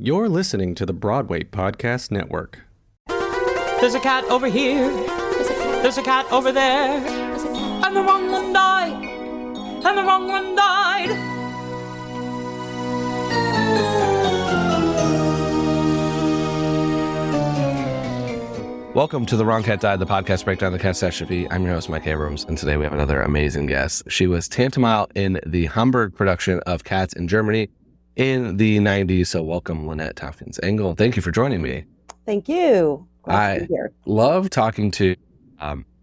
You're listening to the Broadway Podcast Network. There's a cat over here. There's a cat over there. And the wrong one died. And the wrong one died. Welcome to The Wrong Cat Died, the podcast breakdown of the catastrophe. I'm your host, Mike Abrams, and today we have another amazing guest. She was Tantomile in the Hamburg production of CATS in Germany in the 90s. So welcome, Lynette Tompkins Engel. Thank you for joining me. Thank you. I love talking to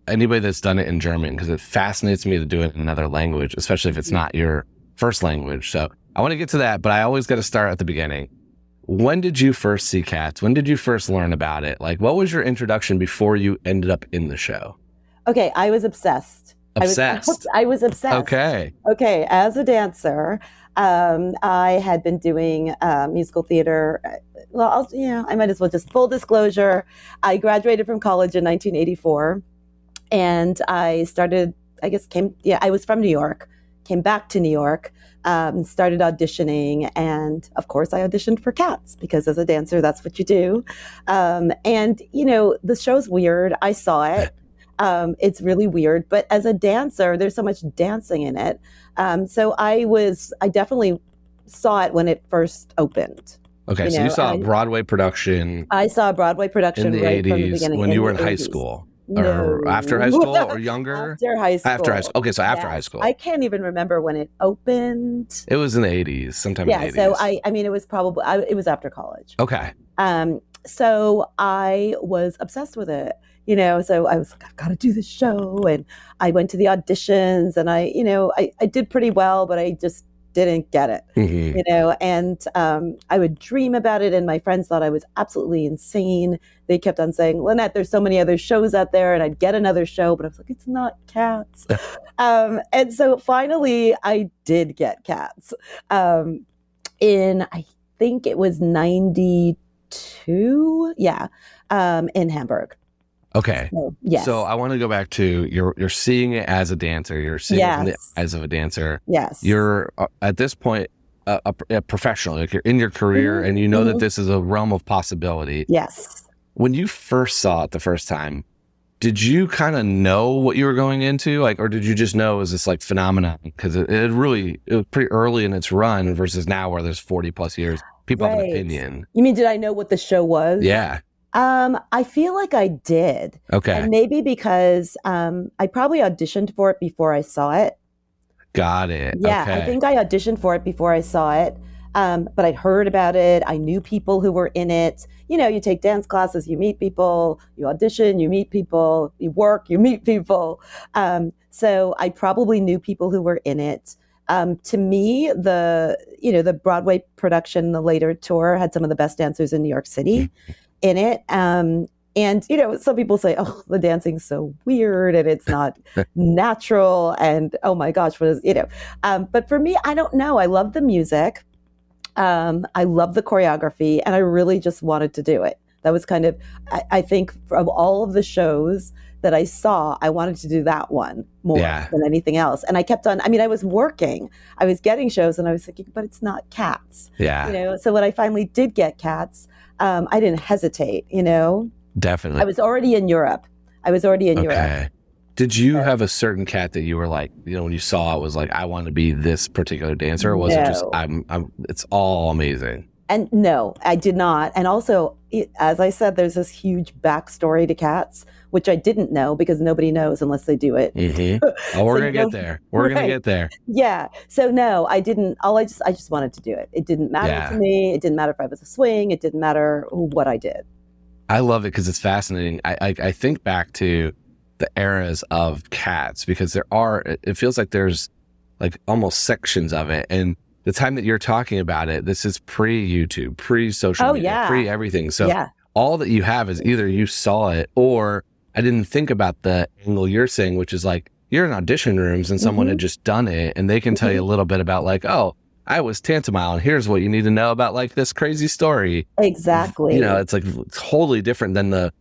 anybody that's done it in German because it fascinates me to do it in another language, especially if it's not your first language. So I want to get to that, but I always got to start at the beginning. When did you first see CATS? When did you first learn about it? Like, what was your introduction before you ended up in the show? Okay, I was obsessed. I was obsessed. Okay. As a dancer, I had been doing musical theater. Well, I might as well just full disclosure. I graduated from college in 1984, and I started. I was from New York. Came back to New York. Started auditioning, and of course I auditioned for CATS because as a dancer, that's what you do. And the show's weird. I saw it. It's really weird, but as a dancer, there's so much dancing in it. So I definitely saw it when it first opened. Okay, so you saw a Broadway production. I saw a Broadway production in the right 80s from the beginning. when you were in high school. Or after high school or younger? After high school. After high school. Okay, so after high school. I can't even remember when it opened. It was in the 80s, sometime in the 80s. Yeah, so I mean, it was probably, it was after college. Okay. So I was obsessed with it, so I was like, I've got to do this show. And I went to the auditions and I did pretty well, but I just didn't get it, and I would dream about it. And my friends thought I was absolutely insane. They kept on saying, Lynette, there's so many other shows out there. And I'd get another show, but I was like, it's not CATS. And so finally I did get CATS in, I think it was 92. Yeah. In Hamburg. Okay. So, yes. So I want to go back to you're seeing it as a dancer. You're seeing it from the eyes of a dancer. Yes. You're at this point a professional. Like you're in your career, and you know that this is a realm of possibility. Yes. When you first saw it the first time, did you kind of know what you were going into, or did you just know it was this phenomenon? Because it was pretty early in its run versus now where there's 40 plus years. People have an opinion. You mean, did I know what the show was? Yeah. I feel like I did. Okay. And maybe because I probably auditioned for it before I saw it. Got it. Yeah, okay. I think I auditioned for it before I saw it. But I'd heard about it. I knew people who were in it. You take dance classes, you meet people, you audition, you meet people, you work, you meet people. So I probably knew people who were in it. To me, the Broadway production, the later tour, had some of the best dancers in New York City in it. And, some people say, oh, the dancing's so weird and it's not natural. And, oh my gosh, what is, but for me, I don't know. I love the music. I love the choreography, and I really just wanted to do it. That was kind of, I think of all of the shows that I saw, I wanted to do that one more than anything else. And I kept on, I was working, I was getting shows, and I was thinking, but it's not CATS. Yeah. So when I finally did get CATS, I didn't hesitate, Definitely. I was already in Europe. Europe. Did you have a certain cat that you were like, when you saw it was like, I want to be this particular dancer? Or was it just, it's all amazing? And no, I did not. And also, as I said, there's this huge backstory to CATS, which I didn't know because nobody knows unless they do it. Mm-hmm. Oh, we're going to get there. We're going to get there. Yeah. So no, I didn't. I just wanted to do it. It didn't matter to me. It didn't matter if I was a swing. It didn't matter what I did. I love it because it's fascinating. I think back to the eras of CATS because it feels like there's almost sections of it. And the time that you're talking about it, this is pre-YouTube, pre-social media, pre-everything. So all that you have is either you saw it or I didn't think about the angle you're saying, which is you're in audition rooms and someone had just done it and they can tell you a little bit about oh, I was Tantomile and here's what you need to know about this crazy story. Exactly. It's totally different than the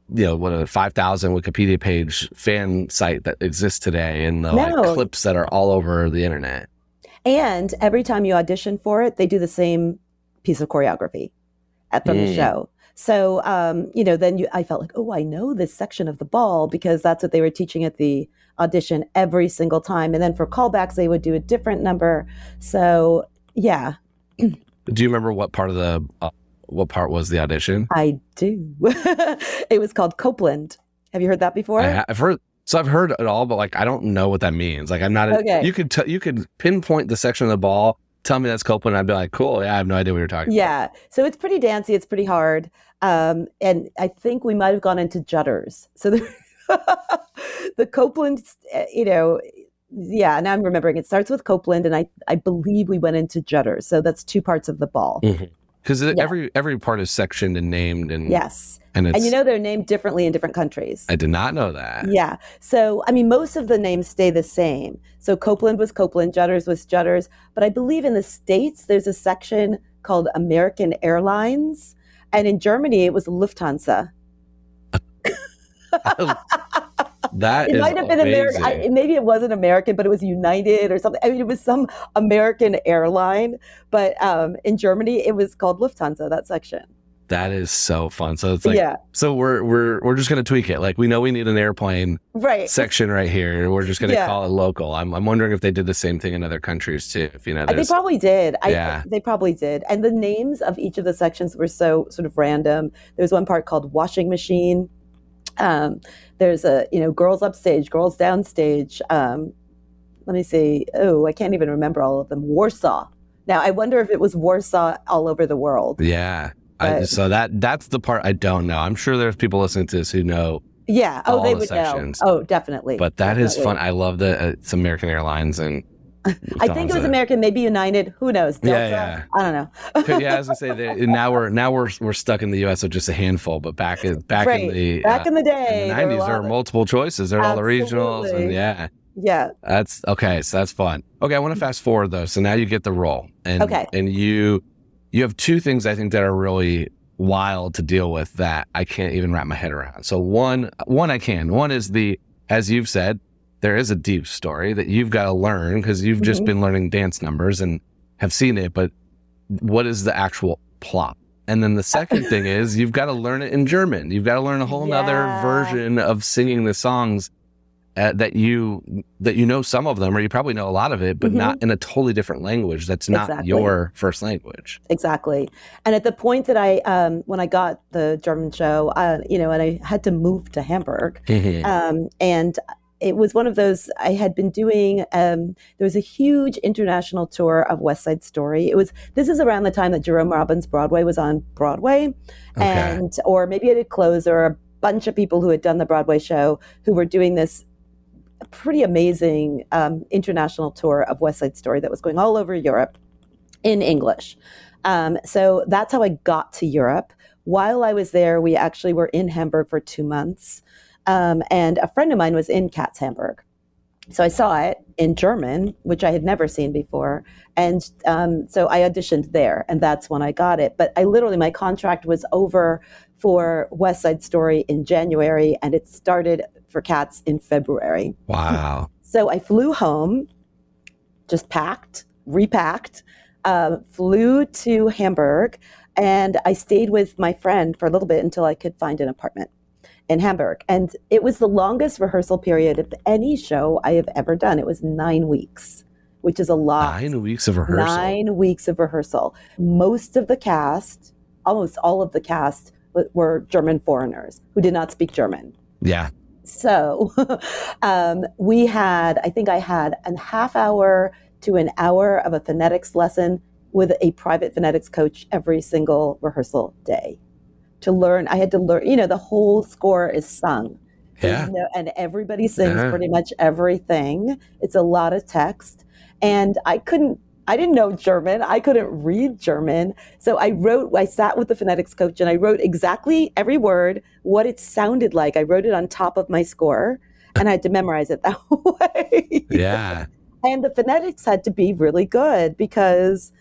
what a 5,000 Wikipedia page fan site that exists today and the clips that are all over the internet. And every time you audition for it, they do the same piece of choreography from the show. So, then I felt like, oh, I know this section of the ball because that's what they were teaching at the audition every single time. And then for callbacks, they would do a different number. So, yeah. Do you remember what part was the audition? I do. It was called Copeland. Have you heard that before? I've heard it all, but like I don't know what that means. Like I'm not. Okay. You could pinpoint the section of the ball. Tell me that's Copeland. I'd be like, cool. Yeah, I have no idea what you're talking about. Yeah. So it's pretty dancey. It's pretty hard. And I think we might have gone into Jutters. So the Copeland, now I'm remembering it starts with Copeland, and I believe we went into Jutters. So that's two parts of the ball. Because every part is sectioned and named. And yes. And they're named differently in different countries. I did not know that. Yeah. So, I mean, most of the names stay the same. So Copeland was Copeland, Jutters was Jutters. But I believe in the States, there's a section called American Airlines. And in Germany, it was Lufthansa. That it might have been American. Maybe it wasn't American, but it was United or something. I mean, it was some American airline. But in Germany, it was called Lufthansa, that section. That is so fun. So it's like, so we're just going to tweak it. Like we know we need an airplane section right here. We're just going to call it local. I'm wondering if they did the same thing in other countries too. If they probably did. They probably did. And the names of each of the sections were so sort of random. There's one part called washing machine. There's girls upstage, girls downstage. Let me see. Oh, I can't even remember all of them. Warsaw. Now I wonder if it was Warsaw all over the world. Yeah. So that's the part I don't know. I'm sure there's people listening to this who know. Yeah. Oh, they would sections. know. Oh, definitely. But that is fun. I love that it's American Airlines and. I think it was American, maybe United. Who knows? Delta? Yeah. I don't know. Yeah, as I say, now we're stuck in the U.S. with just a handful. But back in the day, in the 90s, there were multiple choices. There were all the regionals, and yeah. That's okay. So that's fun. Okay, I want to fast forward though. So now you get the role, and you have two things I think that are really wild to deal with that I can't even wrap my head around. So one I can. One is as you've said, there is a deep story that you've got to learn because you've just been learning dance numbers and have seen it, but what is the actual plot? And then the second thing is you've got to learn it in German. You've got to learn a whole nother version of singing the songs that you know some of them, or you probably know a lot of it, but not in a totally different language. That's not your first language. Exactly. And at the point that when I got the German show, and I had to move to Hamburg, and it was one of those I had been doing. There was a huge international tour of West Side Story. This is around the time that Jerome Robbins' Broadway was on Broadway, or maybe it had closed. There were a bunch of people who had done the Broadway show who were doing this pretty amazing international tour of West Side Story that was going all over Europe in English. So that's how I got to Europe. While I was there, we actually were in Hamburg for 2 months. And a friend of mine was in CATS Hamburg. So I saw it in German, which I had never seen before. And so I auditioned there, and that's when I got it. But my contract was over for West Side Story in January, and it started for CATS in February. Wow. So I flew home, just repacked, flew to Hamburg, and I stayed with my friend for a little bit until I could find an apartment in Hamburg. And it was the longest rehearsal period of any show I have ever done. It was 9 weeks, which is a lot. 9 weeks of rehearsal. 9 weeks of rehearsal. Most of the cast, almost all of the cast, were German foreigners who did not speak German. Yeah. So I had a half hour to an hour of a phonetics lesson with a private phonetics coach every single rehearsal day. I had to learn, the whole score is sung. Yeah. And everybody sings pretty much everything. It's a lot of text. And I didn't know German. I couldn't read German. So I sat with the phonetics coach and I wrote exactly every word, what it sounded like. I wrote it on top of my score and I had to memorize it that way. Yeah. And the phonetics had to be really good because,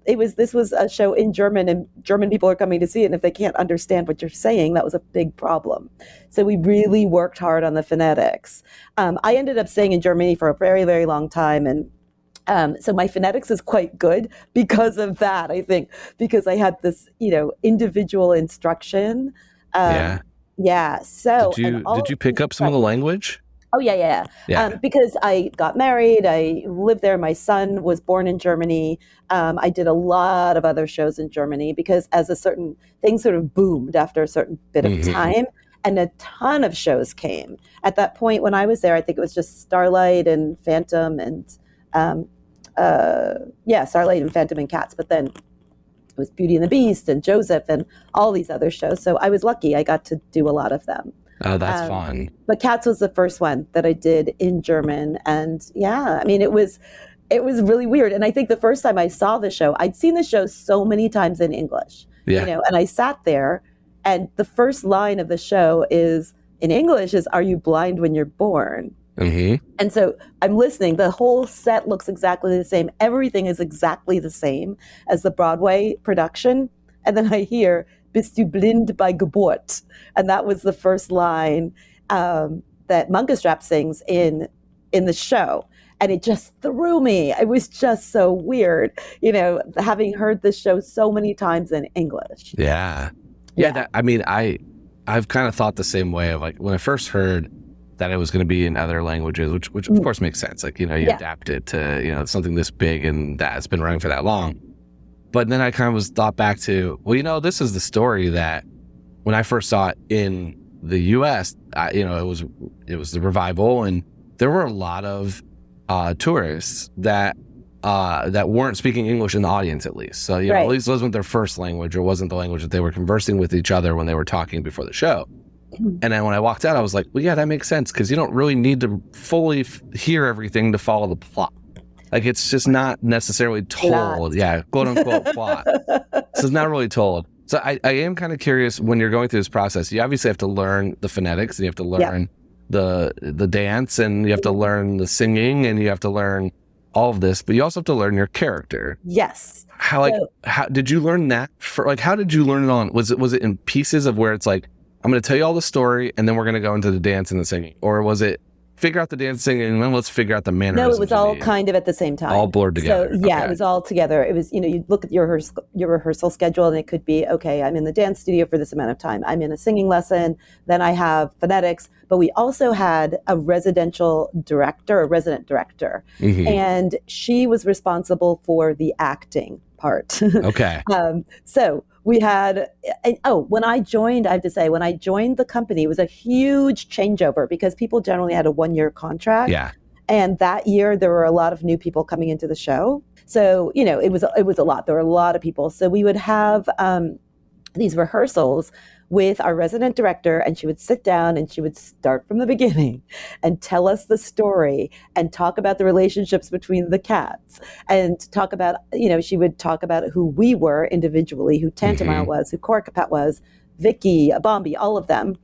this was a show in German and German people are coming to see it. And if they can't understand what you're saying, that was a big problem. So we really worked hard on the phonetics. I ended up staying in Germany for a very, very long time. And So my phonetics is quite good because of that, I think, because I had this, individual instruction. Yeah. Yeah. So, and Did you pick up some of the language? Oh, yeah, yeah. Yeah. Because I got married, I lived there. My son was born in Germany. I did a lot of other shows in Germany because as a certain thing sort of boomed after a certain bit of time, and a ton of shows came. At that point when I was there, I think it was just Starlight and Phantom and Starlight and Phantom and Cats. But then it was Beauty and the Beast and Joseph and all these other shows. So I was lucky; I got to do a lot of them. Oh, that's fun. But Cats was the first one that I did in German. And yeah, I mean, it was really weird. And I think the first time I saw the show, I'd seen the show so many times in English, and I sat there and the first line of the show is in English is, "Are you blind when you're born?" Mm-hmm. And so I'm listening. The whole set looks exactly the same. Everything is exactly the same as the Broadway production. And then I hear, "Bist du blind bei Geburt?" And that was the first line that Munkestrap sings in the show. And it just threw me. It was just so weird, having heard this show so many times in English. Yeah. I've kind of thought the same way of like when I first heard that it was going to be in other languages, which of course makes sense. Like, you adapt it to, something this big and that's been running for that long. But then I kind of thought back to, this is the story that when I first saw it in the U.S., it was the revival, and there were a lot of tourists that weren't speaking English in the audience, at least. So, at least it wasn't their first language, or wasn't the language that they were conversing with each other when they were talking before the show. And then when I walked out, I was like, well, yeah, that makes sense, because you don't really need to fully hear everything to follow the plot. Like, it's just not necessarily told. Yeah, quote unquote plot. So it's not really told. So I am kind of curious, when you're going through this process, you obviously have to learn the phonetics, and you have to learn the dance, and you have to learn the singing, and you have to learn all of this, but you also have to learn your character. Yes. How did you learn that? How did you learn it on? Was it in pieces of where it's like, I'm going to tell you all the story, and then we're going to go into the dance and the singing? Or was it figure out the dance singing, and then let's figure out the mannerisms? No, it was all kind of at the same time. All blurred together. So yeah, It was all together. It was, you'd look at your rehearsal schedule, and it could be, okay, I'm in the dance studio for this amount of time. I'm in a singing lesson. Then I have phonetics. But we also had a resident director, and she was responsible for the acting part. Okay. So we had, when I joined, I have to say, when I joined the company, it was a huge changeover because people generally had a 1-year contract. Yeah. And that year there were a lot of new people coming into the show. So, it was a lot. There were a lot of people. So we would have these rehearsals with our resident director, and she would sit down and she would start from the beginning and tell us the story and talk about the relationships between the cats and talk about, she would talk about who we were individually, who Tantomile was, who Corkapat was, Vicky, Bombi, all of them,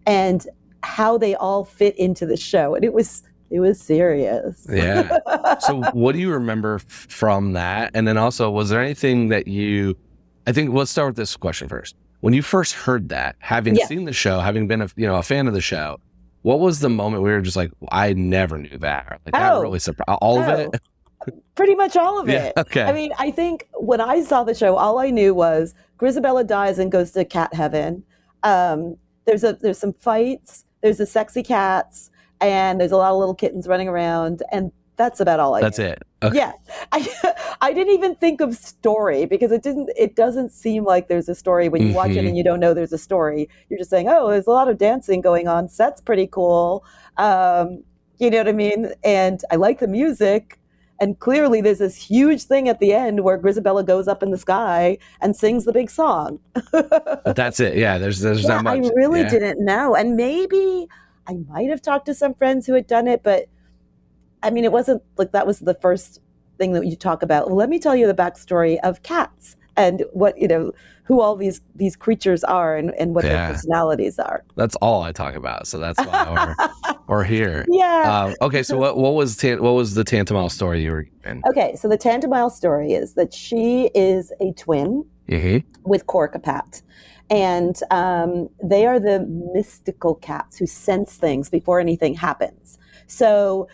and how they all fit into the show. And it was serious. Yeah. So what do you remember from that? And then also, was there anything that I think let's start with this question first. When you first heard that, having seen the show, having been a fan of the show, what was the moment where you were just like, I never knew that? Like, that really surprised all of it? Pretty much all of it. Okay. I mean, I think when I saw the show, all I knew was Grisabella dies and goes to cat heaven. There's some fights, there's the sexy cats, and there's a lot of little kittens running around, and that's about all I knew. That's it. Okay. Yeah. I didn't even think of story because it doesn't seem like there's a story when you watch it and you don't know there's a story. You're just saying, oh, there's a lot of dancing going on. Set's pretty cool. You know what I mean? And I like the music. And clearly there's this huge thing at the end where Grisabella goes up in the sky and sings the big song. But that's it. Yeah. There's not much. I really didn't know. And maybe I might have talked to some friends who had done it, but I mean, it wasn't like that was the first thing that you talk about. Well, let me tell you the backstory of cats and what, who all these creatures are and what their personalities are. That's all I talk about. So that's why we're here. Yeah. Okay. So what was the Tantomile story you were in? Okay. So the Tantomile story is that she is a twin with Corkapat. And they are the mystical cats who sense things before anything happens. So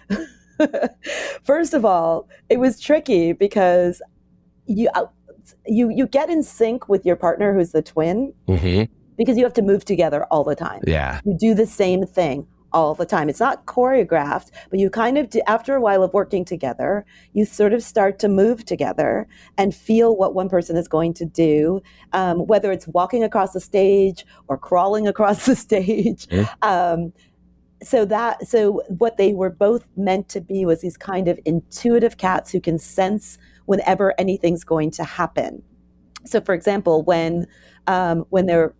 First of all, it was tricky because you get in sync with your partner who's the twin because you have to move together all the time. Yeah. You do the same thing all the time. It's not choreographed, but you kind of do, after a while of working together, you sort of start to move together and feel what one person is going to do, whether it's walking across the stage or crawling across the stage. So what they were both meant to be was these kind of intuitive cats who can sense whenever anything's going to happen. So, for example, when they're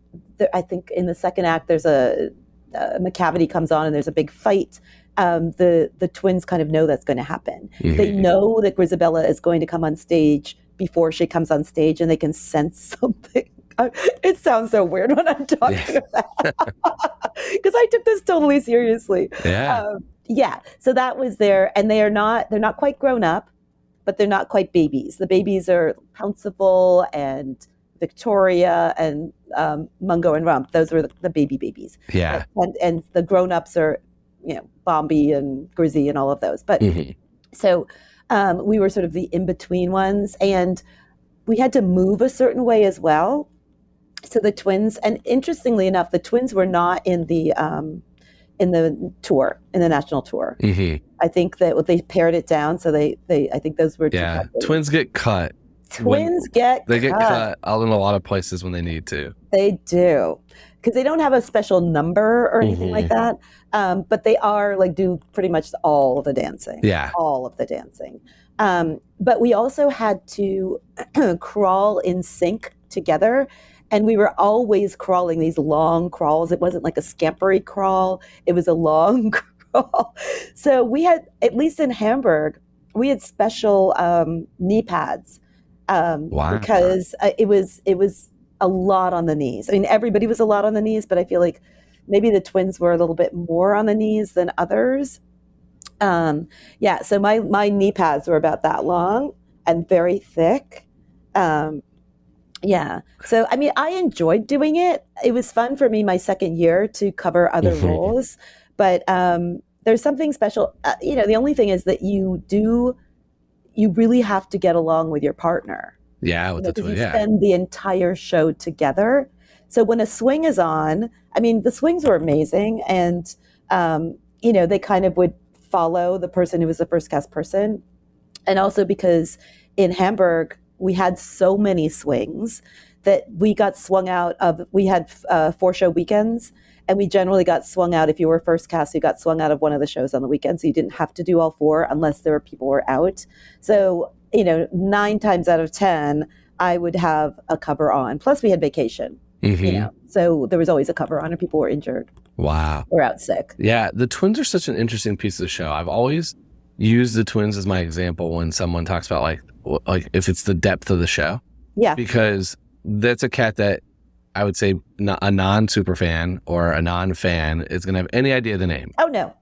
I think in the second act, there's a McCavity comes on and there's a big fight. The twins kind of know that's going to happen. They know that Grisabella is going to come on stage before she comes on stage, and they can sense something. It sounds so weird when I'm talking about because I took this totally seriously. Yeah. So that was there, and they're not quite grown up, but they're not quite babies. The babies are Pouncible and Victoria and Mungo and Rump. Those were the babies. Yeah. And the grown-ups are, Bombi and Grizzy and all of those. But so we were sort of the in-between ones, and we had to move a certain way as well. So the twins, and interestingly enough, the twins were not in the tour, in the national tour. I think that they pared it down, so they I think those were twins get cut. They get cut out in a lot of places when they need to. They do, because they don't have a special number or anything like that. But they are do pretty much all of the dancing. Yeah, all of the dancing. But we also had to crawl in sync together. And we were always crawling these long crawls. It wasn't like a scampery crawl. It was a long crawl. So we had, at least in Hamburg, we had special knee pads because it was a lot on the knees. I mean, everybody was a lot on the knees, but I feel like maybe the twins were a little bit more on the knees than others. So my knee pads were about that long and very thick. So, I mean, I enjoyed doing it. It was fun for me my second year to cover other roles, but there's something special. The only thing is that you really have to get along with your partner. Yeah, with the twin. You spend the entire show together. So when a swing is on, I mean, the swings were amazing, and they kind of would follow the person who was the first cast person, and also because in Hamburg we had so many swings that we got swung out of. We had 4 show weekends, and we generally got swung out. If you were first cast, you got swung out of one of the shows on the weekend, so you didn't have to do all 4 unless there were people who were out. So 9 times out of 10, I would have a cover on. Plus, we had vacation. So there was always a cover on, and people were injured. Wow. Or out sick. Yeah, the twins are such an interesting piece of the show. I've always used the twins as my example when someone talks about like if it's the depth of the show. Yeah. Because that's a cat that I would say a non-super fan or a non-fan is going to have any idea of the name. Oh, no.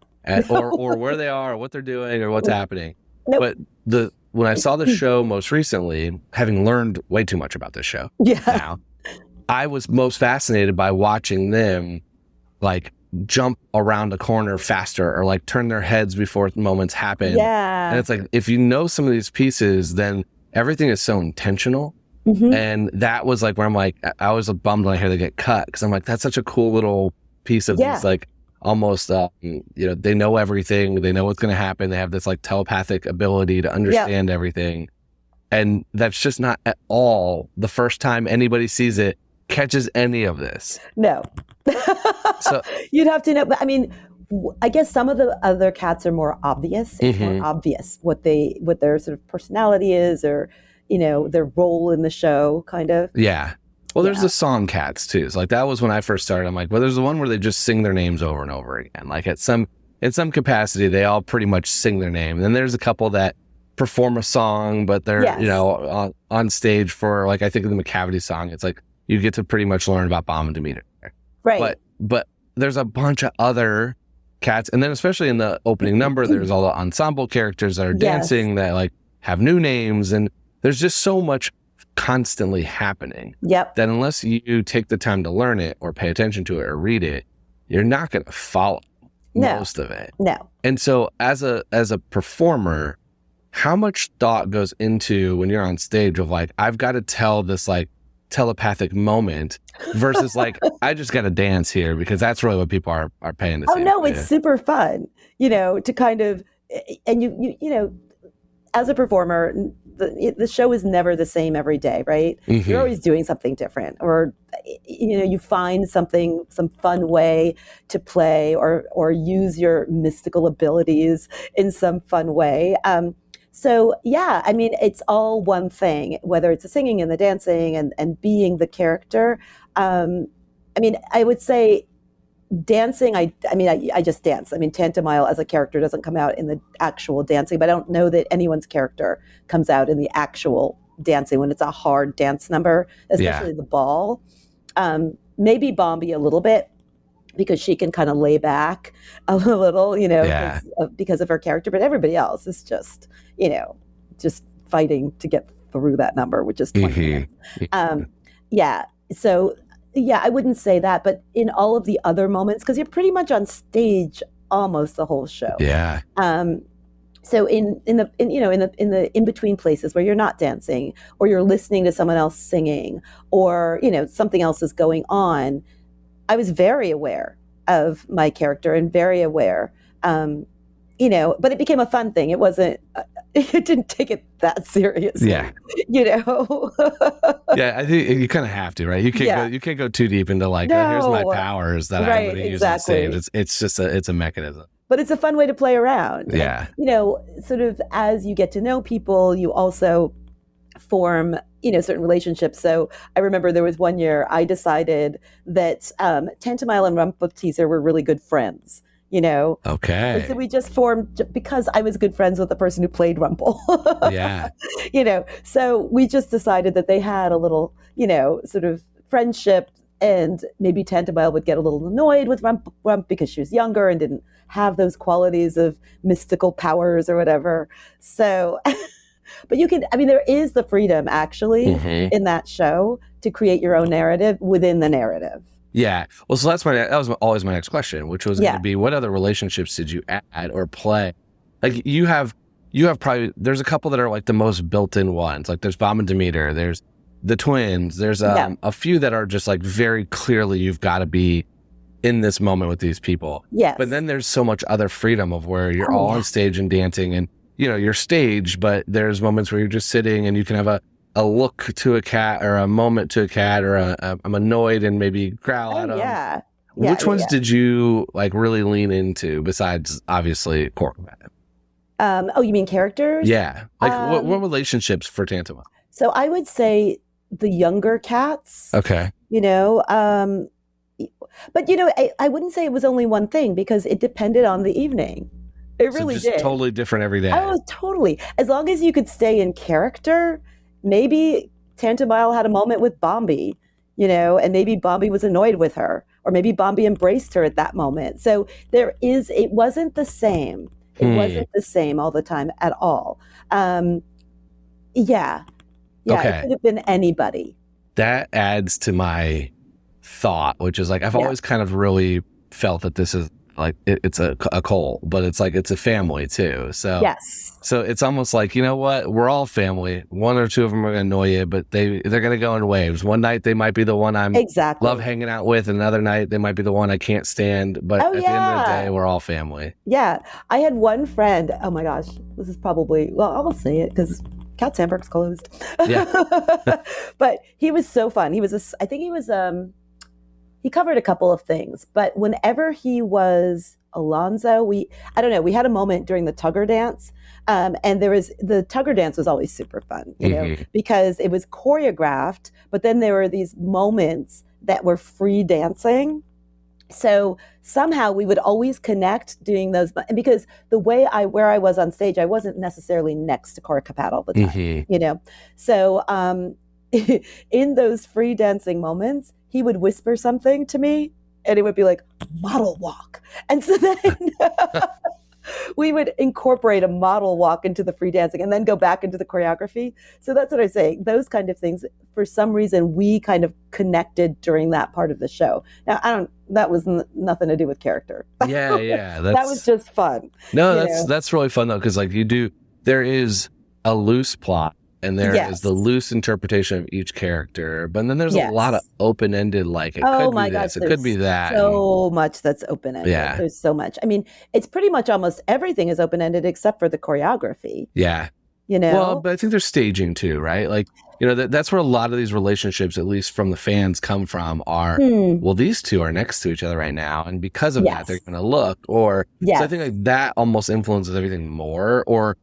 Or where they are, or what they're doing, or what's happening. Nope. But when I saw the show most recently, having learned way too much about this show now, I was most fascinated by watching them jump around a corner faster or turn their heads before moments happen. Yeah. And it's if you know some of these pieces, then everything is so intentional. And that was where I'm I was bummed when I hear they get cut, because I'm that's such a cool little piece of these almost they know everything, they know what's going to happen, they have this telepathic ability to understand everything, and that's just not at all the first time anybody sees it catches any of this. No. So you'd have to know. But I mean, I guess some of the other cats are more obvious. It's more obvious what their sort of personality is, or their role in the show, kind of. Yeah. Well, there's the song cats too. So that was when I first started. I'm well, there's the one where they just sing their names over and over again. In some capacity, they all pretty much sing their name. And then there's a couple that perform a song, but they're on stage for I think in the McCavity song, it's you get to pretty much learn about Bomb and Demeter. Right. But there's a bunch of other cats, and then especially in the opening number, there's all the ensemble characters that are dancing that have new names, and there's just so much constantly happening. Yep. That unless you take the time to learn it or pay attention to it or read it, you're not going to follow. No. most of it. No. And so as a performer, how much thought goes into when you're on stage of like, I've got to tell this like telepathic moment versus like, I just got to dance here because that's really what people are paying to see. Oh no, it's super fun, to kind of, and you as a performer, the show is never the same every day, right? Mm-hmm. You're always doing something different, or you find some fun way to play or use your mystical abilities in some fun way. So yeah, I mean, it's all one thing, whether it's the singing and the dancing and being the character. I mean, I would say dancing, I just dance. I mean, Tantomile as a character doesn't come out in the actual dancing, but I don't know that anyone's character comes out in the actual dancing when it's a hard dance number, especially the ball. Maybe Bombi a little bit, because she can kind of lay back a little, because of her character, but everybody else is just fighting to get through that number, which is 20 minutes. So I wouldn't say that, but in all of the other moments, because you're pretty much on stage almost the whole show. Yeah. So in the in between places where you're not dancing or you're listening to someone else singing or something else is going on, I was very aware of my character and very aware, but it became a fun thing. It wasn't. It didn't take it that seriously. Yeah. Yeah, I think you kind of have to, right? You can't go too deep into like, here's my powers that I'm going to use on stage. It's just a mechanism. But it's a fun way to play around. Yeah. And, sort of as you get to know people, you also form, certain relationships. So I remember there was one year I decided that Tantomile and Rumpelteazer were really good friends. Okay. So we just formed because I was good friends with the person who played Rumpel. Yeah. So we just decided that they had a little, sort of friendship, and maybe Tantomile would get a little annoyed with Rump because she was younger and didn't have those qualities of mystical powers or whatever. So, but there is the freedom actually in that show to create your own narrative within the narrative. Yeah. Well, so that was always my next question, which was going to be, what other relationships did you add or play? Like you have probably, there's a couple that are like the most built-in ones. Like there's Bob and Demeter, there's the twins, there's a few that are just like very clearly you've got to be in this moment with these people. Yes. But then there's so much other freedom of where you're all on stage and dancing and, you're staged, but there's moments where you're just sitting and you can have a look to a cat or a moment to a cat or I'm annoyed and maybe growl at them. Yeah. Which ones did you like really lean into besides obviously Copeland? You mean characters? Yeah. Like what relationships for Tantomile? So I would say the younger cats. Okay. But I wouldn't say it was only one thing because it depended on the evening. It really just did. Totally different every day. Oh, totally. As long as you could stay in character. Maybe Tantomile had a moment with Bombi, and maybe Bombi was annoyed with her, or maybe Bombi embraced her at that moment. So it wasn't the same. It wasn't the same all the time at all. Okay. It could have been anybody. That adds to my thought, which is like, I've always kind of really felt that this is like, it's a cult, but it's like, it's a family too. So yes. So it's almost like, you know what? We're all family. One or two of them are going to annoy you, but they're going to go in waves. One night they might be the one I'm love hanging out with. Another night they might be the one I can't stand. But at the end of the day, we're all family. Yeah. I had one friend. Oh my gosh. This is probably, I will say it because CATS Hamburg's closed. Yeah. But he was so fun. He covered a couple of things, but whenever he was Alonzo, we had a moment during the Tugger dance, and the Tugger dance was always super fun, because it was choreographed, but then there were these moments that were free dancing. So somehow we would always connect doing those, because where I was on stage, I wasn't necessarily next to Cora Capat all the time, So in those free dancing moments, he would whisper something to me and it would be like model walk. And so then we would incorporate a model walk into the free dancing and then go back into the choreography. So that's what I say. Those kind of things, for some reason, we kind of connected during that part of the show. Now, that was nothing to do with character. Yeah. That was just fun. No, that's really fun though. Cause like there is a loose plot and there is the loose interpretation of each character, but then there's a lot of open-ended, like it could be this, it could be that. So much that's open-ended. Yeah. There's so much. I mean, it's pretty much almost everything is open-ended except for the choreography. Yeah. Well, but I think there's staging too, right? Like, that's where a lot of these relationships, at least from the fans, come from are, well, these two are next to each other right now. And because of that, they're going to look, so I think like that almost influences everything more, or,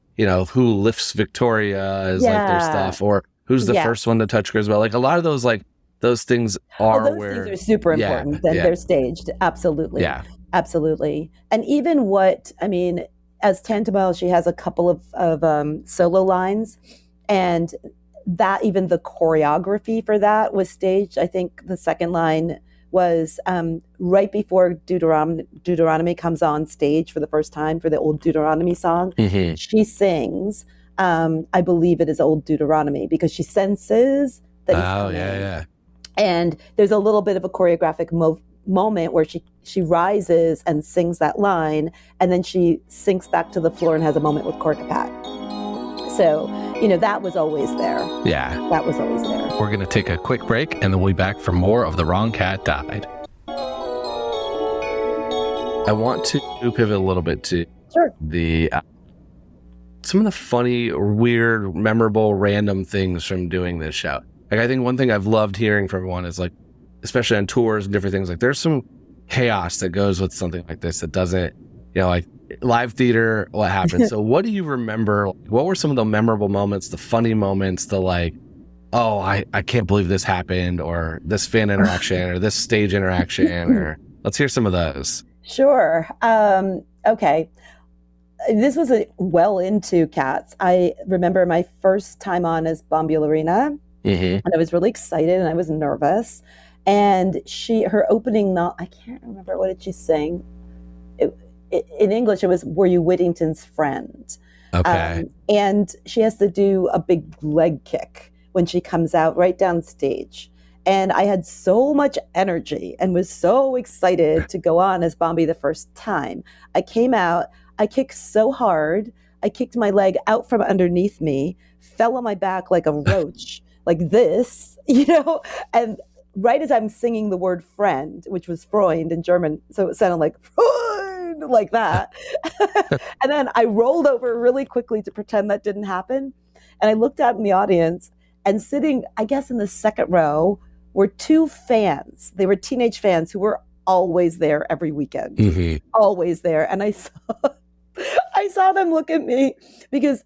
who lifts Victoria is like their stuff, or who's the first one to touch Griswold. Like a lot of those, like those things are those things are super important that they're staged. Absolutely. Yeah. Absolutely. And even as Tantomile, she has a couple of solo lines, and that even the choreography for that was staged. I think the second line was right before Deuteronomy comes on stage for the first time for the old Deuteronomy song. Mm-hmm. She sings, I believe it is old Deuteronomy, because she senses that he's coming. Yeah. And there's a little bit of a choreographic moment where she rises and sings that line, and then she sinks back to the floor and has a moment with Corkapat. So, that was always there. Yeah. That was always there. We're going to take a quick break, and then we'll be back for more of The Wrong Cat Died. I want to pivot a little bit to the some of the funny, weird, memorable, random things from doing this show. Like, I think one thing I've loved hearing from everyone is, like, especially on tours and different things, like there's some chaos that goes with something like this that doesn't, like live theater, what happened. So what do you remember? What were some of the memorable moments, the funny moments, the like, oh, I can't believe this happened, or this fan interaction or this stage interaction, or let's hear some of those. Sure. Okay. This was well into CATS. I remember my first time on as Bombularina, and I was really excited and I was nervous. And her opening, I can't remember, what did she sing? In English, it was, "Were you Whittington's friend?" Okay. And she has to do a big leg kick when she comes out right down stage. And I had so much energy and was so excited to go on as Bombi the first time. I came out, I kicked so hard, I kicked my leg out from underneath me, fell on my back like a roach, like this, and right as I'm singing the word friend, which was Freund in German, so it sounded like Freund, like that. And then I rolled over really quickly to pretend that didn't happen. And I looked out in the audience, and sitting, I guess, in the second row were two fans. They were teenage fans who were always there every weekend, always there. And I saw them look at me because,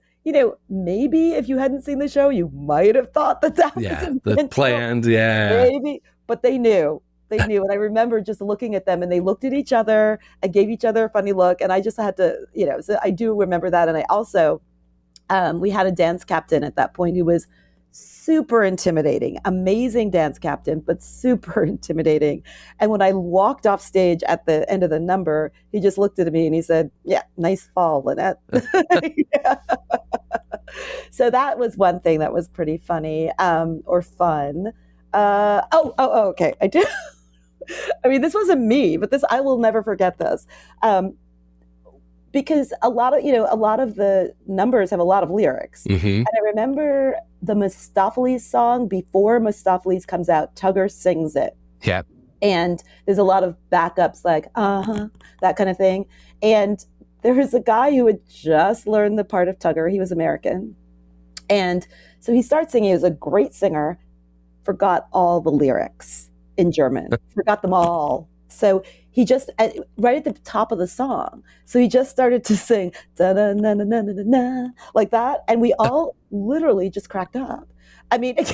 maybe if you hadn't seen the show, you might have thought that was planned, maybe, but they knew. And I remember just looking at them, and they looked at each other and gave each other a funny look. And I just had to, so I do remember that. And I also, we had a dance captain at that point who was super intimidating, amazing dance captain, but super intimidating. And when I walked off stage at the end of the number, he just looked at me and he said, "Yeah, nice fall, Lynette." So that was one thing that was pretty funny, or fun. Okay. I do. I mean, this wasn't me, but I will never forget this. Because a lot of the numbers have a lot of lyrics. And I remember the Mistopheles song, before Mistopheles comes out, Tugger sings it. Yeah. And there's a lot of backups, like, that kind of thing. And there was a guy who had just learned the part of Tugger. He was American. And so he starts singing. He was a great singer, forgot all the lyrics in German, forgot them all. So he just, right at the top of the song, so he just started to sing, da-na-na-na-na-na-na, like that. And we all literally just cracked up. I mean, it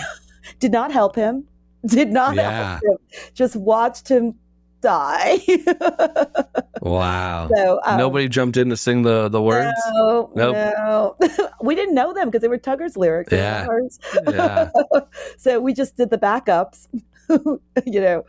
did not help him, help him, just watched him die. Wow. So, nobody jumped in to sing the words? No, nope. No. We didn't know them because they were Tugger's lyrics. Yeah. So we just did the backups. you know.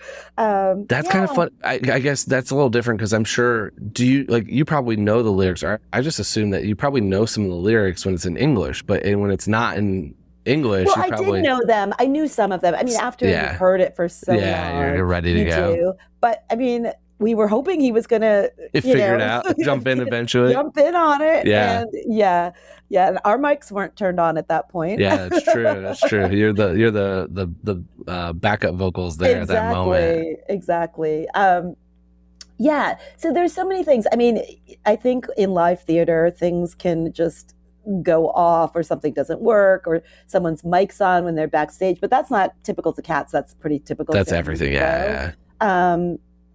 That's kind of fun. I guess that's a little different because I'm sure, you probably know the lyrics. I just assume that you probably know some of the lyrics when it's in English, but when it's not in English, Well, you I probably... did know them. I knew some of them. I mean, after you've heard it for so long, you're ready to go. do. But I mean, we were hoping he was going to figure it out, jump in eventually. Jump in on it. Yeah. And yeah. And our mics weren't turned on at that point. Yeah, that's true. That's true. You're the backup vocals there at that moment. Exactly. Yeah. So there's so many things. I mean, I think in live theater, things can just go off, or something doesn't work, or someone's mic's on when they're backstage. But that's not typical to CATS. That's pretty typical. That's everything. Yeah.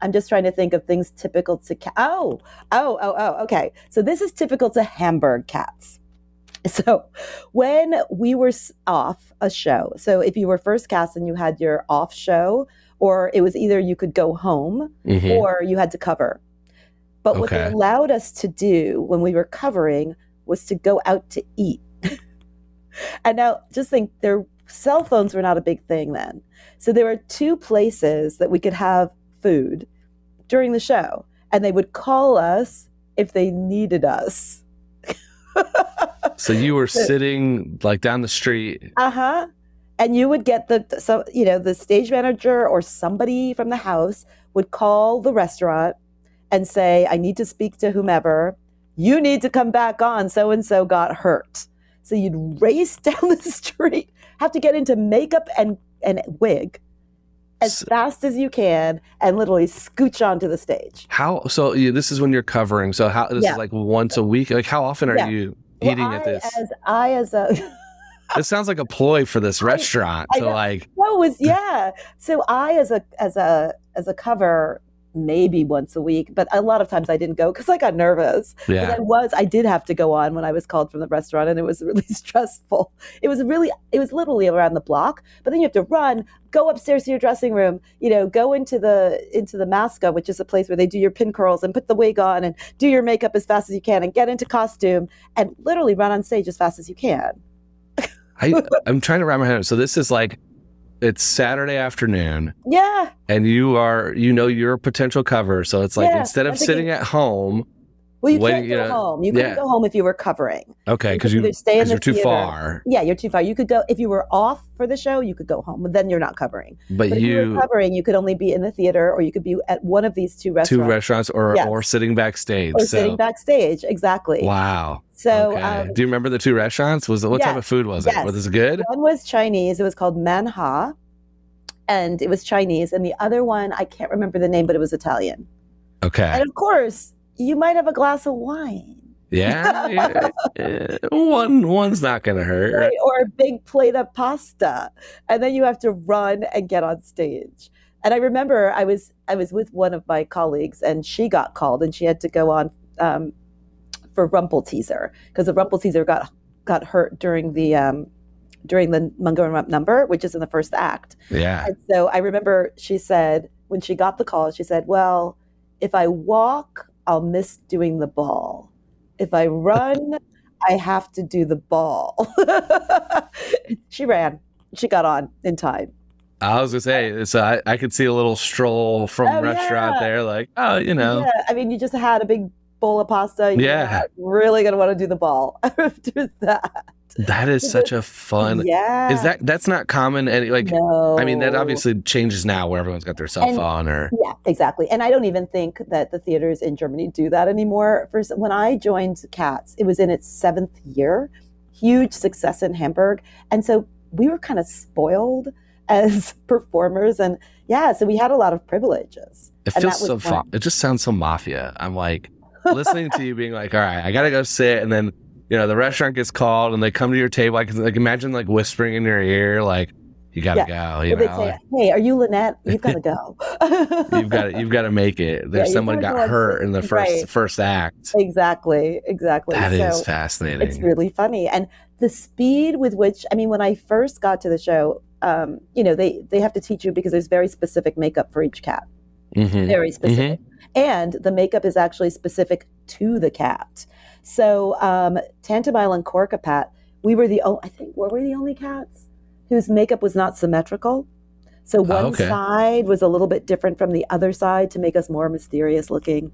I'm just trying to think of things typical to CATS. Okay. So this is typical to Hamburg CATS. So when we were off a show, so if you were first cast and you had your off show, or it was either you could go home or you had to cover. But what they allowed us to do when we were covering was to go out to eat. And now just think, their cell phones were not a big thing then. So there were 2 places that we could have food during the show, and they would call us if they needed us. So you were sitting like down the street. And you would get the stage manager or somebody from the house would call the restaurant and say, I need to speak to whomever. You need to come back on. So-and-so got hurt. So you'd race down the street, have to get into makeup and wig as fast as you can, and literally scooch onto the stage. This is when you're covering. So this is like once a week? Like how often are you eating at this? This sounds like a ploy for this restaurant. So I as a cover, maybe once a week, but a lot of times I didn't go because I got nervous. Yeah. I did have to go on when I was called from the restaurant, and it was really stressful. It was literally around the block, but then you have to run, go upstairs to your dressing room, go into the Masca, which is a place where they do your pin curls and put the wig on and do your makeup as fast as you can and get into costume and literally run on stage as fast as you can. I'm trying to wrap my head around. So this is like, it's Saturday afternoon. Yeah. And you're a potential cover. So it's like, instead of sitting at home. Well, you can't go home. You couldn't go home if you were covering. Okay. Because you're too far. Yeah, you're too far. You could go, if you were off for the show, you could go home, but then you're not covering. But if you were covering, you could only be in the theater, or you could be at one of these 2 restaurants. 2 restaurants or sitting backstage. Sitting backstage. Exactly. Wow. So, do you remember the 2 restaurants? What type of food was it? Was it good? One was Chinese. It was called Manha, and it was Chinese. And the other one, I can't remember the name, but it was Italian. Okay. And of course, you might have a glass of wine. Yeah. One's not going to hurt. Right? Or a big plate of pasta. And then you have to run and get on stage. And I remember I was with one of my colleagues, and she got called, and she had to go on for Rumpelteazer, because the Rumpelteazer got hurt during the Mungo and Rump number, which is in the first act. Yeah. And so I remember she said, when she got the call, she said, well, if I walk, I'll miss doing the ball. If I run, I have to do the ball. She ran. She got on in time. I was going to say, so I could see a little stroll from restaurant there, like, Yeah, I mean, you just had a big bowl of pasta. You're not really going to want to do the ball after that. That is such a fun. Yeah. That's not common? No. I mean, that obviously changes now where everyone's got their cell phone or. Yeah, exactly. And I don't even think that the theaters in Germany do that anymore. When I joined CATS, it was in its 7th year, huge success in Hamburg. And so we were kind of spoiled as performers. And so we had a lot of privileges. It feels so fun. It just sounds so mafia. I'm like listening to you being like, all right, I got to go sit. And then, the restaurant gets called and they come to your table. I can imagine like whispering in your ear, like, you got to go. They say, hey, are you Lynette? You've got to go. You've got to make it. There's someone got hurt in the first act. Exactly. That is fascinating. It's really funny. And the speed with which, I mean, when I first got to the show, they have to teach you, because there's very specific makeup for each cat. Mm-hmm. Very specific. Mm-hmm. And the makeup is actually specific to the cat. So Tantomile and Corkapat, were we the only cats whose makeup was not symmetrical? So one okay. side was a little bit different from the other side to make us more mysterious looking,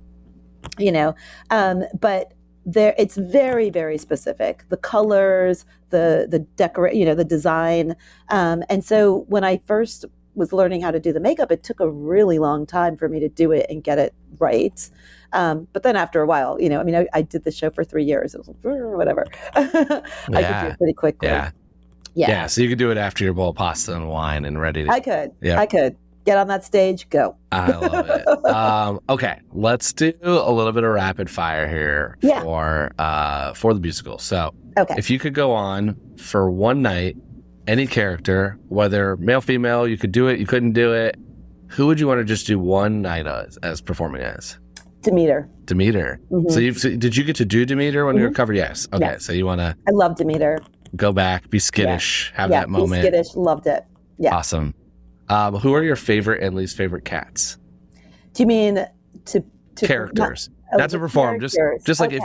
you know. But there, it's very, very specific. The colors, the the design. And so when I first was learning how to do the makeup, it took a really long time for me to do it and get it right. But then after a while, I did the show for 3 years. It was like, whatever. I could do Yeah. it pretty quickly. Yeah. Yeah. Yeah. So you could do it after your bowl of pasta and wine and ready to. I could. Yeah. I could. Get on that stage, go. I love it. Okay, let's do a little bit of rapid fire here Yeah. for the musical. So, Okay. if you could go on for one night, any character, whether male, female, you could do it, you couldn't do it. Who would you want to just do one night as performing as? Demeter. Demeter. Mhm. So did you get to do Demeter when you were covered? Yes. Okay. Yes. So you want to I love Demeter. go back, be skittish, have that Be moment. skittish, loved it. Yeah. Awesome. Who are your favorite and least favorite cats? Do you mean to Characters. Not to the perform. characters. Just like Okay.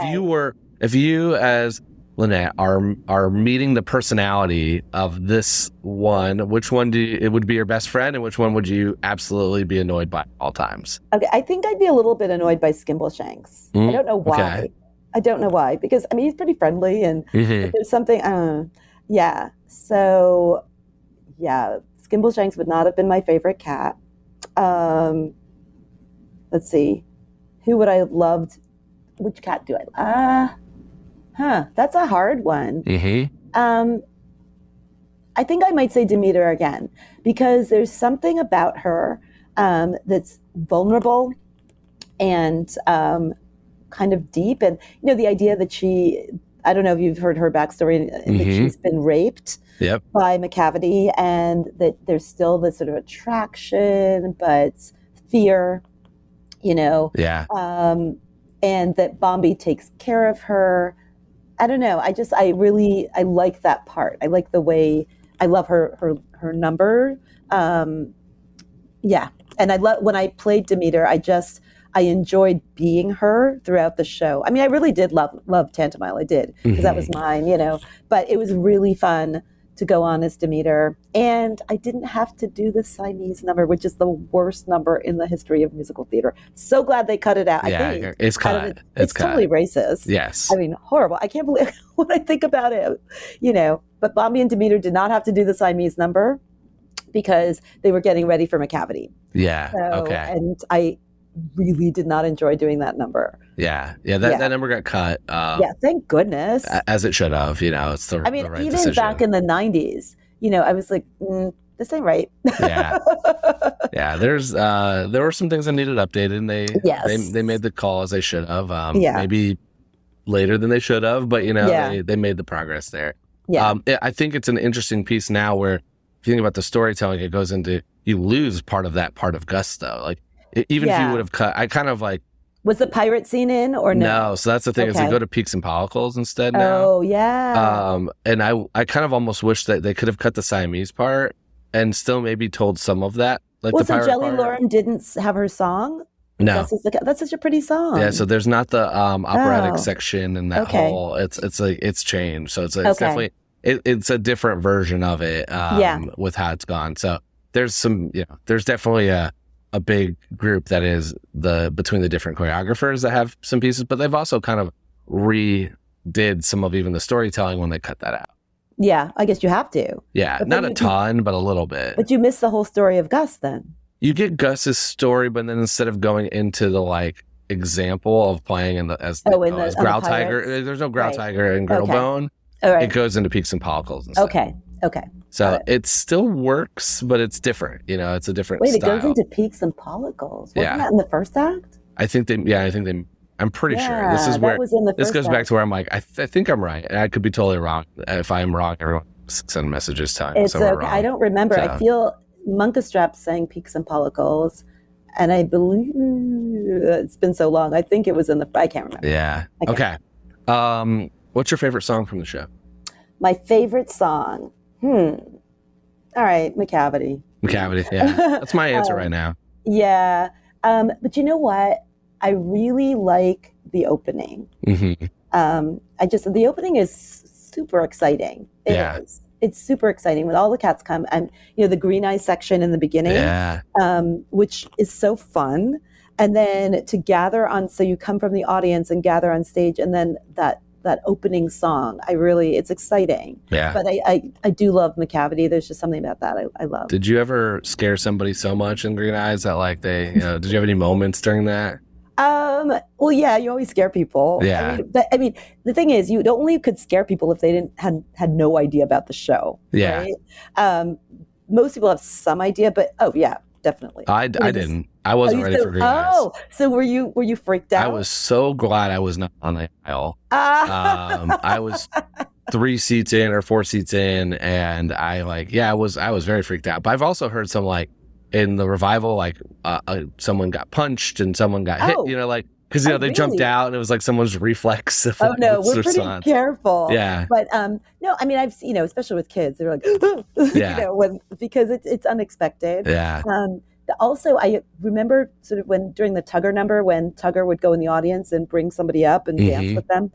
if you as Lynette are meeting the personality of this one, which one it would be your best friend, and which one would you absolutely be annoyed by at all times? Okay, I think I'd be a little bit annoyed by Skimbleshanks. I don't know why. Okay. I don't know why, because he's pretty friendly, and Mhm. there's something. Yeah. So, yeah, Skimbleshanks would not have been my favorite cat. Let's see, who would I have loved? Which cat do I? That's a hard one. I think I might say Demeter again, because there's something about her that's vulnerable and kind of deep. And, the idea that I don't know if you've heard her backstory, that she's been raped by McCavity, and that there's still this sort of attraction, but fear, Yeah. and that Bombi takes care of her. I don't know. I like that part. I like the way, I love her number. Yeah. And I love, when I played Demeter, I enjoyed being her throughout the show. I mean, I really did love Tantomile. I did, because that was mine, but it was really fun to go on as Demeter. And I didn't have to do the Siamese number, which is the worst number in the history of musical theater. So glad they cut it out. Yeah, I think it's cut. it's totally racist. Yes. I mean, horrible. I can't believe when I think about it, but Bombi and Demeter did not have to do the Siamese number because they were getting ready for McCavity. Yeah. So, Okay. And I really did not enjoy doing that number. Yeah. That number got cut. Yeah, thank goodness. As it should have. It's the. I mean, the right even decision. back in the 90s, I was like, this ain't right. Yeah. Yeah. There were some things that needed updated, and they made the call as they should have. Maybe later than they should have, but they made the progress there. Yeah. I think it's an interesting piece now where if you think about the storytelling, it goes into, you lose part of Gus though. Like even if you would have cut, I kind of like. Was the pirate scene in or no? No. So that's the thing, is they go to Peaks and Pollicles instead now. Oh yeah. And I kind of almost wish that they could have cut the Siamese part and still maybe told some of that. Like the pirate Jelly part. Lauren didn't have her song? No. That's such a pretty song. Yeah, so there's not the operatic section and that Okay. whole. It's changed, so it's definitely it's a different version of it. With how it's gone. So there's there's definitely a big group that is between the different choreographers that have some pieces, but they've also kind of redid some of even the storytelling when they cut that out. Yeah, I guess you have to. Yeah, But not then a ton, but a little bit. But you missed the whole story of Gus then. You get Gus's story, but then instead of going into the example of playing as Growl Tiger, there's no Growl Tiger and Grillbone. All right. It goes into Peaks and Pollicles instead. Okay. So it still works, but it's different. It's a different Wait, style. it goes into Peaks and Pollicles. Wasn't that in the first act? I'm pretty sure. Yeah, This is where that was in the this first goes back act. to where I'm like, I think I'm right. And I could be totally wrong. If I'm wrong, everyone send messages telling us It's we're okay. wrong. I don't remember. So- I feel Munkastrap sang Peaks and Pollicles, and I believe it's been so long. I think it was in the. I can't remember. Yeah. Okay. What's your favorite song from the show? My favorite song. All right, McCavity. McCavity. Yeah. That's my answer right now. Yeah. But you know what? I really like the opening. Mm-hmm. The opening is super exciting. It Yeah. is. it's super exciting when all the cats come, and the green eye section in the beginning, Yeah. which is so fun. And then to gather on, so you come from the audience and gather on stage, and then that opening song, it's exciting. Yeah. But I do love McCavity. There's just something about that I love. Did you ever scare somebody so much in Green Eyes that like they, did you have any moments during that? Well, yeah, you always scare people. Yeah. I mean, the thing is, you only could scare people if they had no idea about the show. Yeah. Right? Most people have some idea, but yeah, definitely. I didn't. I wasn't ready for Green Eyes. Oh, so were you freaked out? I was so glad I was not on the aisle. I was 3 seats in or 4 seats in, and I was very freaked out. But I've also heard some like in the revival, like someone got punched and someone got hit. Because they really? jumped out and it was like someone's reflex. Of, oh no, we're response. pretty careful. Yeah. But no, I mean I've especially with kids, they're like, Yeah. because it's unexpected. Yeah. Also, I remember sort of during the Tugger number, when Tugger would go in the audience and bring somebody up and dance with them.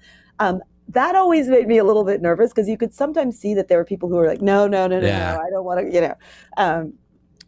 That always made me a little bit nervous, because you could sometimes see that there were people who were like, no, I don't want to,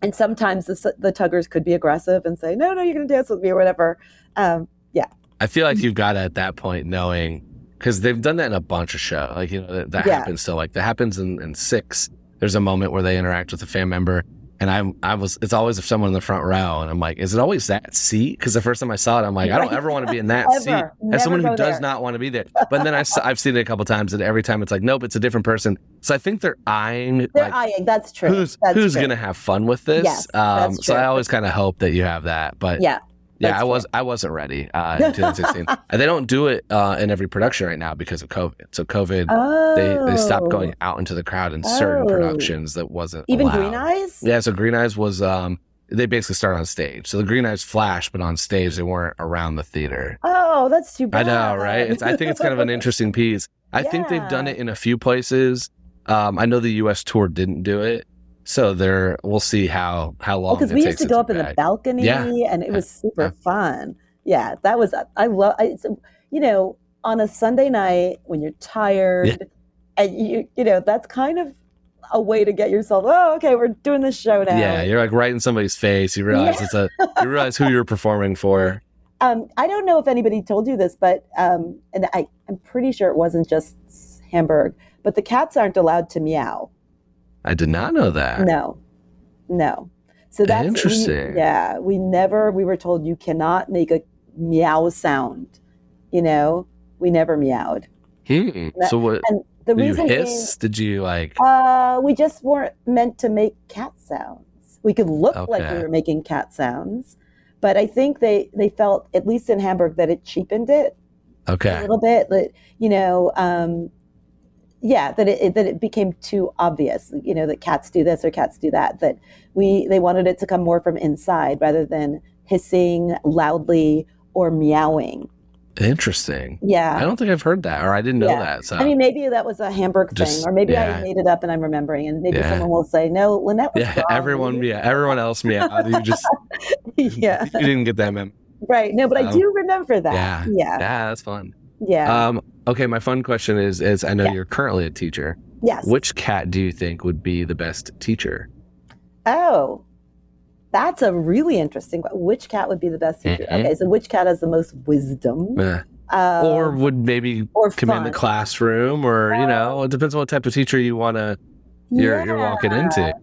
and sometimes the Tuggers could be aggressive and say, no, you're going to dance with me or whatever. Yeah. I feel like you've got to, at that point, knowing, because they've done that in a bunch of shows. Like, that happens still. Like, that happens in 6. There's a moment where they interact with a fan member. And it's always someone in the front row. And I'm like, is it always that seat? Because the first time I saw it, I'm like, I don't ever want to be in that seat. As someone who does not want to be there. But then I've seen it a couple times, and every time it's like, nope, it's a different person. So I think they're eyeing. That's true. Who's going to have fun with this? Yes, that's true. So I always kind of hope that you have that. But yeah, I wasn't ready in 2016. And they don't do it in every production right now because of COVID. So COVID, they stopped going out into the crowd in certain productions that wasn't even allowed. Green Eyes. Yeah, so Green Eyes was they basically start on stage. So the Green Eyes flash, but on stage they weren't around the theater. Oh, that's too bad. I know, right? I think it's kind of an interesting piece. I think they've done it in a few places. I know the U.S. tour didn't do it. So we'll see how long. Because we used to go up in the balcony, and it was super fun. Yeah, that was on a Sunday night when you're tired, and that's kind of a way to get yourself. Oh, okay, we're doing this show now. Yeah, you're like right in somebody's face. You realize you realize who you're performing for. I don't know if anybody told you this, but and I'm pretty sure it wasn't just Hamburg, but the cats aren't allowed to meow. I did not know that. No. So that's interesting. We were told you cannot make a meow sound. We never meowed. So what? And the reason you hiss? Did you like? We just weren't meant to make cat sounds. We could look like we were making cat sounds, but I think they felt, at least in Hamburg, that it cheapened it. Okay. A little bit, that that it became too obvious, that cats do this or cats do that, that they wanted it to come more from inside rather than hissing loudly or meowing. Interesting. Yeah. I don't think I've heard that, or I didn't know that. So. I mean, maybe that was a Hamburg thing, or maybe I made it up and I'm remembering, and maybe someone will say, no, Lynette was wrong. Everyone else meowed. You just, you didn't get that memo. Right. No, but I do remember that. Yeah, that's fun. Yeah. Okay, my fun question is I know you're currently a teacher. Yes. Which cat do you think would be the best teacher? Oh, that's a really interesting question. Which cat would be the best teacher? Mm-hmm. Okay, so which cat has the most wisdom? Or would maybe command the classroom, or, it depends on what type of teacher you want to, you're walking into.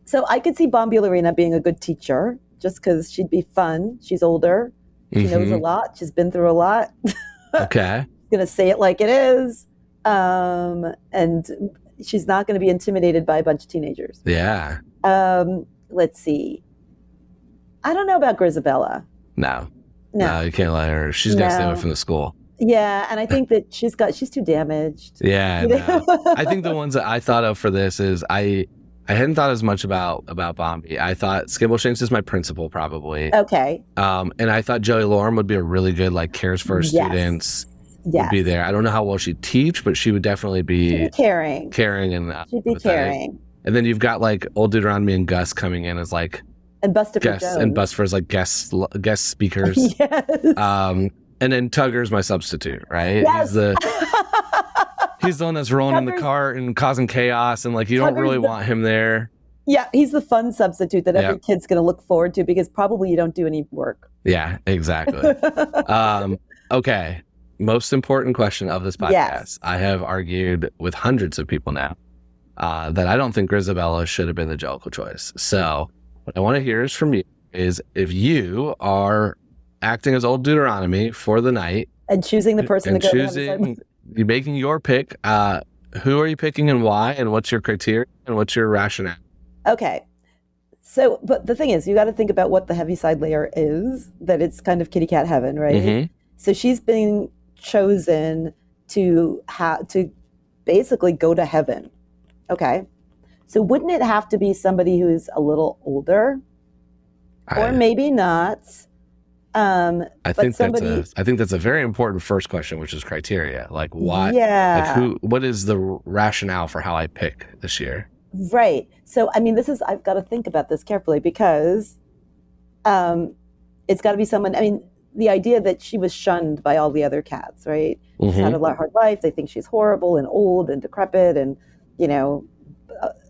So I could see Bombularina being a good teacher, just because she'd be fun. She's older. She knows a lot. She's been through a lot. Okay. Going to say it like it is. And she's not going to be intimidated by a bunch of teenagers. Yeah. Let's see. I don't know about Grisabella. No, you can't let her. She's got to stay away from the school. Yeah, and I think that she's too damaged. Yeah, I think the ones that I thought of for this is I hadn't thought as much about Bombi. I thought Skimbleshanks is my principal, probably. Okay. And I thought Joey Lorem would be a really good, cares for her students. Would be there. I don't know how well she'd teach, but she would definitely be caring. And she'd be caring. And then you've got Old Deuteronomy and Gus coming in as and Bustopher Jones. And Bustopher as guest speakers. Yes. And then Tugger's my substitute, right? Yes. He's the one that's rolling in the Jutters- cart and causing chaos, and like you don't Jutters really the- want him there. Yeah, he's the fun substitute that every Yep. kid's going to look forward to because probably you don't do any work. Yeah, exactly. Okay. Most important question of this podcast. Yes. I have argued with hundreds of people now that I don't think Grisabella should have been the Jellicle choice. So what I want to hear is from you is if you are acting as old Deuteronomy for the night And choosing the person and to go choosing, you're making your pick, who are you picking and why, and what's your criteria and what's your rationale? Okay. So, but the thing is, you got to think about what the Heaviside layer is, that it's kind of kitty cat heaven, right? Mhm. So she's been chosen to basically go to heaven. Okay. So wouldn't it have to be somebody who's a little older? Or maybe not. I but think somebody, I think that's a very important first question, which is criteria. Like why? Yeah. Like what is the rationale for how I pick this year? Right. So, I mean, I've got to think about this carefully because it's got to be someone, I mean, the idea that she was shunned by all the other cats, right? She's had a hard life. They think she's horrible and old and decrepit and, you know,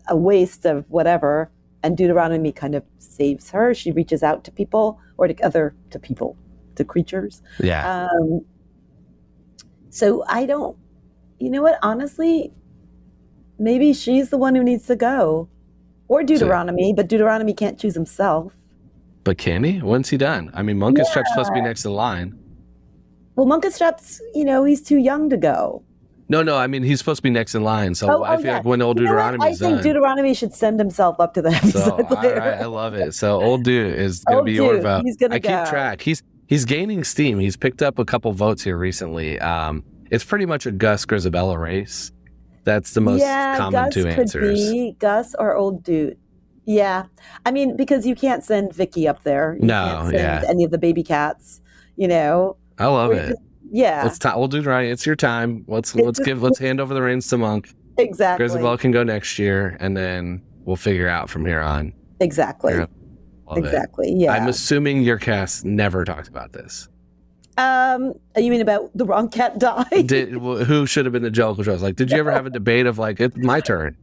a waste of whatever. And Deuteronomy kind of saves her. She reaches out to people or to creatures. Yeah. So I don't, you know what, honestly, maybe she's the one who needs to go. Or Deuteronomy, but Deuteronomy can't choose himself. But can he? When's he done? I mean, Munkustrap's supposed to be next in line. Well, Munkustrap's, he's too young to go. No, I mean, he's supposed to be next in line. So I feel like when old Deuteronomy's I think Deuteronomy should send himself up to the Heaviside layer. All right, I love it. So old dude is going to be your vote. He's gonna I keep track. He's gaining steam. He's picked up a couple votes here recently. It's pretty much a Gus Grisabella race. That's the most common Gus two answers. Could be Gus or old dude. Yeah. I mean, because you can't send Vicky up there. You can't send any of the baby cats, I love it. Yeah. We'll do right. It's your time. Let's hand over the reins to Monk. Exactly. Grisabella can go next year, and then we'll figure out from here on. Exactly. Exactly. Yeah. I'm assuming your cast never talked about this. You mean about the wrong cat died? Who should have been the Jellicle choice? Like, did you ever have a debate of like, it's my turn?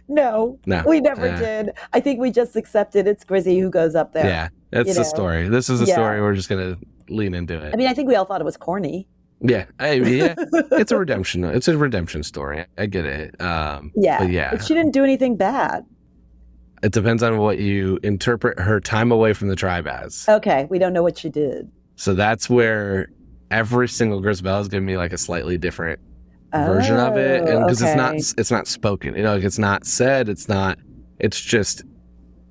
No, we never did. I think we just accepted it's Grizzy who goes up there. Yeah, that's the story. This is the story. We're just gonna lean into it. I mean, I think we all thought it was corny. Yeah, it's a redemption. It's a redemption story. I get it. But she didn't do anything bad. It depends on what you interpret her time away from the tribe as. Okay, we don't know what she did. So that's where every single Grisabella is giving me like a slightly different version of it, and because it's not spoken. It's not said. It's just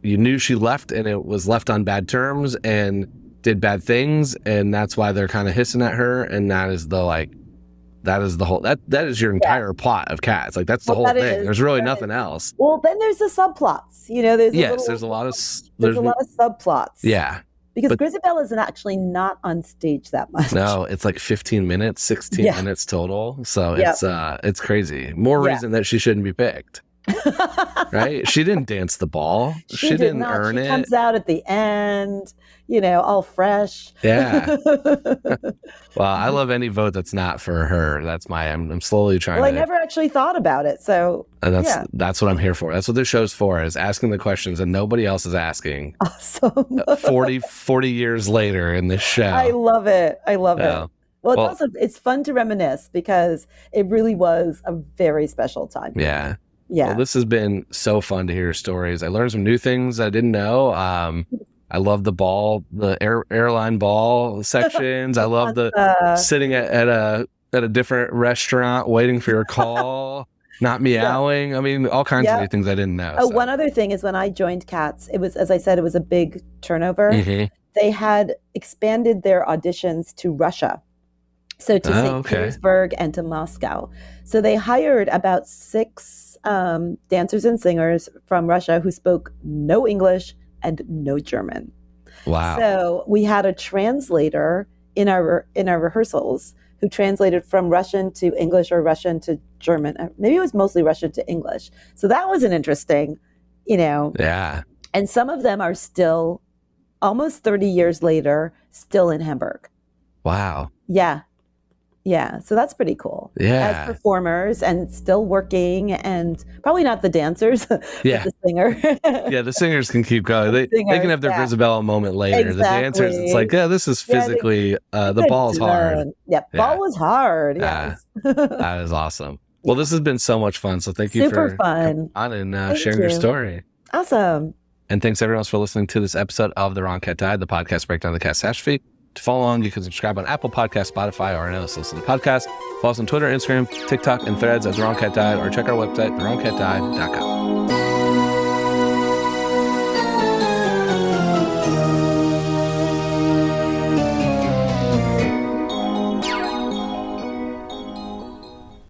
you knew she left, and it was left on bad terms and did bad things, and that's why they're kind of hissing at her, and that is the whole that is your entire plot of Cats. Like that's the whole thing. There's really nothing else. Well, then there's the subplots. There's a lot of subplots. Yeah. Because Grisabella is actually not on stage that much. No, it's like 15 minutes, 16 minutes total. So it's crazy. More reason that she shouldn't be picked. Right? She didn't dance the ball. She didn't earn it. She comes out at the end, all fresh. Yeah. Well, I love any vote that's not for her. That's I'm slowly trying to. I never actually thought about it. So that's what I'm here for. That's what this show's for, is asking the questions and nobody else is asking. Awesome. 40 years later in this show. I love it. Well, it's fun to reminisce because it really was a very special time. Yeah. Yeah. Well, this has been so fun to hear your stories. I learned some new things I didn't know. I love the airline ball sections. I love the sitting at a different restaurant waiting for your call, not meowing. I mean, all kinds of new things I didn't know. One other thing is when I joined CATS, it was, as I said, it was a big turnover. Mm-hmm. They had expanded their auditions to Russia. So to St. Petersburg and to Moscow. So they hired about 6 dancers and singers from Russia who spoke no English and no German. Wow. So we had a translator in our rehearsals who translated from Russian to English or Russian to German. Maybe it was mostly Russian to English. So that was an interesting, Yeah. And some of them are still almost 30 years later, still in Hamburg. Wow. Yeah. Yeah, so that's pretty cool. Yeah. As performers and still working, and probably not the dancers, but Yeah. the singer. Yeah, the singers can keep going. They can Singers, have their yeah. Grisabella moment later. The dancers, it's like, yeah, this is physically, the ball's hard. Yeah, ball was hard. Yeah. Yes. That is awesome. Well, this has been so much fun. So thank you for fun. coming on and sharing your story. Awesome. And thanks everyone else for listening to this episode of The Wrong Cat Died, the podcast breakdown of the CATS catastrophe. To follow along, you can subscribe on Apple Podcasts, Spotify, or anywhere else listen to the podcast. Follow us on Twitter, Instagram, TikTok, and Threads as The Wrong Cat Died, or check our website, thewrongcatdied.com.